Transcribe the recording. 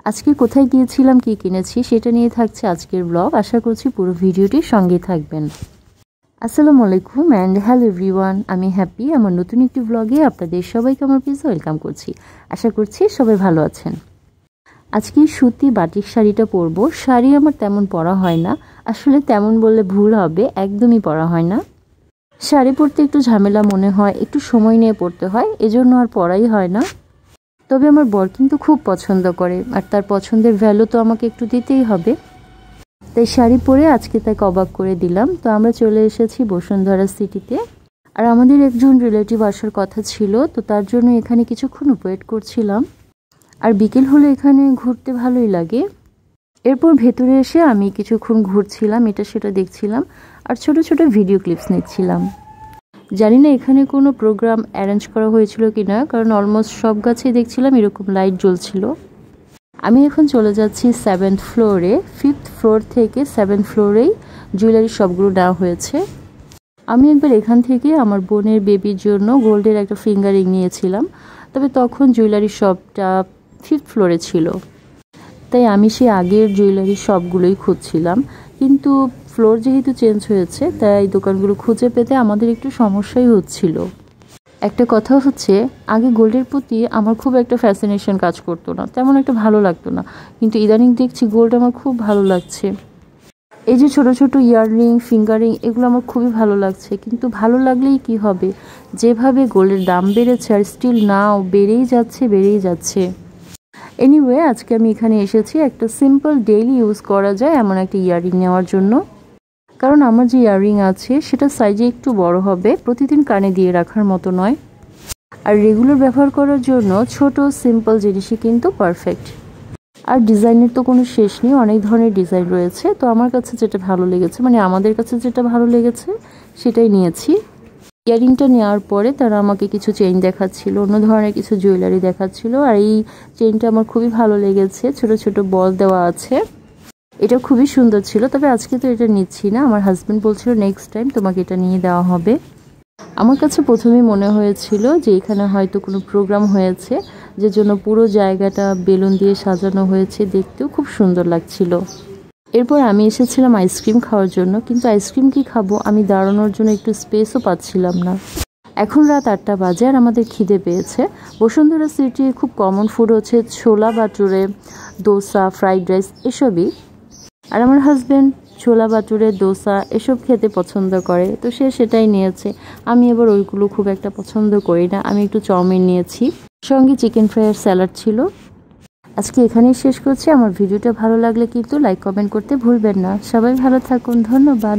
আজকে কোথায় গিয়েছিলাম, কি কিনেছি সেটা নিয়ে থাকছে আজকের ব্লগ। আশা করছি পুরো ভিডিওটির সঙ্গে থাকবেন। আসসালামু আলাইকুম অ্যান্ড হ্যালো এভরিওয়ান, আমি হ্যাপি আমার নতুন একটি ব্লগে আপনাদের সবাইকে আমার প্লিজ ওয়েলকাম করছি। আশা করছি সবাই ভালো আছেন। আজকে সুতি বাটিক শাড়িটা পরবো। শাড়ি আমার তেমন পরা হয় না, আসলে তেমন বললে ভুল হবে, একদমই পরা হয় না। শাড়ি পরতে একটু ঝামেলা মনে হয়, একটু সময় নিয়ে পরতে হয়, এজন্য আর পরাই হয় না। তবে আমার বর কিন্তু খুব পছন্দ করে, আর তার পছন্দের ভ্যালু তো আমাকে একটু দিতেই হবে। তাই শাড়ি পরে আজকে তাকে অবাক করে দিলাম। তো আমরা চলে এসেছি বসুন্ধরা সিটিতে, আর আমাদের একজন রিলেটিভ আসার কথা ছিল, তো তার জন্য এখানে কিছুক্ষণ ওয়েট করছিলাম। আর বিকেল হলে এখানে ঘুরতে ভালোই লাগে। এরপর ভেতরে এসে আমি কিছুক্ষণ ঘুরছিলাম, এটা সেটা দেখছিলাম আর ছোট ছোট ভিডিও ক্লিপস নিচ্ছিলাম। জানি না এখানে কোনো প্রোগ্রাম অ্যারেঞ্জ করা হয়েছিল কিনা, কারণ অলমোস্ট সব গাছেই দেখছিলাম এরকম লাইট জ্বলছিল। আমি এখন চলে যাচ্ছি 7th ফ্লোরে। 5th ফ্লোর থেকে 7th ফ্লোরেই জুয়েলারি শপগুলো নেওয়া হয়েছে। আমি একবার এখান থেকে আমার বোনের বেবির জন্য গোল্ডের একটা ফিঙ্গার রিং নিয়েছিলাম, তবে তখন জুয়েলারি শপটা 5th ফ্লোরে ছিল। তাই আমি সেই আগের জুয়েলারি শপগুলোই খুঁজছিলাম, কিন্তু ফ্লোর যেহেতু চেঞ্জ হয়েছে তাই দোকানগুলো খুঁজে পেতে আমাদের একটু সমস্যাই হচ্ছিল। একটা কথা হচ্ছে, আগে গোল্ডের প্রতি আমার খুব একটা ফ্যাসিনেশন কাজ করতো না, তেমন একটা ভালো লাগতো না, কিন্তু ইদানিং দেখছি গোল্ড আমার খুব ভালো লাগছে। এই যে ছোট ছোট ইয়াররিং, ফিঙ্গারিং, এগুলো আমার খুবই ভালো লাগছে। কিন্তু ভালো লাগলেই কি হবে, যেভাবে গোল্ডের দাম বেড়েছে আর স্টিল নাও বেড়েই যাচ্ছে। এনিওয়ে, আজকে আমি এখানে এসেছি একটা সিম্পল ডেইলি ইউজ করা যায় এমন একটা ইয়াররিং নেওয়ার জন্য। কারণ আমার যে ইয়াররিং আছে সেটা সাইজে একটু বড় হবে, প্রতিদিন কানে দিয়ে রাখার মতো নয়। আর রেগুলার ব্যবহার করার জন্য ছোট সিম্পল জিনিসই কিন্তু পারফেক্ট। আর ডিজাইনের তো কোনো শেষ নেই, অনেক ধরনের ডিজাইন রয়েছে। তো আমার কাছে যেটা ভালো লেগেছে, মানে আমাদের কাছে যেটা ভালো লেগেছে সেটাই নিয়েছি। ইয়াররিংটা নেওয়ার পরে তারা আমাকে কিছু চেইন দেখাচ্ছিল, অন্য ধরনের কিছু জুয়েলারি দেখাচ্ছিল। আর এই চেইনটা আমার খুবই ভালো লেগেছে, ছোট ছোট বল দেওয়া আছে, এটা খুবই সুন্দর ছিল। তবে আজকে তো এটা নিচ্ছি না, আমার হাজব্যান্ড বলছিল নেক্সট টাইম তোমাকে এটা নিয়ে দেওয়া হবে। আমার কাছে প্রথমেই মনে হয়েছিল যে এখানে হয়তো কোনো প্রোগ্রাম হয়েছে, যে জন্য পুরো জায়গাটা বেলুন দিয়ে সাজানো হয়েছে, দেখতেও খুব সুন্দর লাগছিল। এরপর আমি এসেছিলাম আইসক্রিম খাওয়ার জন্য, কিন্তু আইসক্রিম কি খাবো, আমি দাঁড়ানোর জন্য একটু স্পেসও পাচ্ছিলাম না। এখন রাত 8টা বাজে আর আমাদের খিদে পেয়েছে। বসুন্ধরা সিটির খুব কমন ফুড হচ্ছে ছোলা বাটুরে, দোসা, ফ্রাইড রাইস এসবই। আর আমার হাজব্যান্ড ছোলা বাটুরে, দোসা এসব খেতে পছন্দ করে, তো সে সেটাই নিয়েছে। আমি এবার ওইগুলো খুব একটা পছন্দ করি না, আমি একটু চাউমিন নিয়েছি, সঙ্গে চিকেন ফ্রাই আর স্যালাড ছিল। আজকে এখানেই শেষ করছি। আমার ভিডিওটা ভালো লাগলে কিন্তু লাইক কমেন্ট করতে ভুলবেন না। সবাই ভালো থাকুন, ধন্যবাদ।